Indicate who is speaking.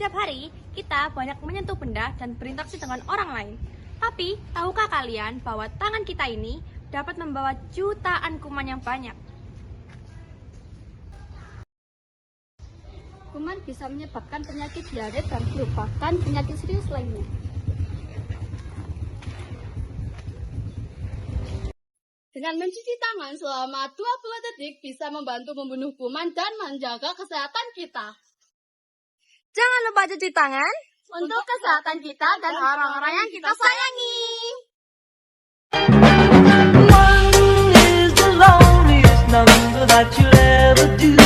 Speaker 1: Setiap hari, kita banyak menyentuh benda dan berinteraksi dengan orang lain. Tapi, tahukah kalian bahwa tangan kita ini dapat membawa jutaan kuman yang banyak?
Speaker 2: Kuman bisa menyebabkan penyakit diare dan merupakan penyakit serius lainnya. Dengan mencuci tangan selama 20 detik bisa membantu membunuh kuman dan menjaga kesehatan kita.
Speaker 1: Jangan lupa cuci tangan
Speaker 2: Untuk kesehatan kita dan orang-orang yang kita sayangi.
Speaker 3: One is the loneliest number that you'll ever do.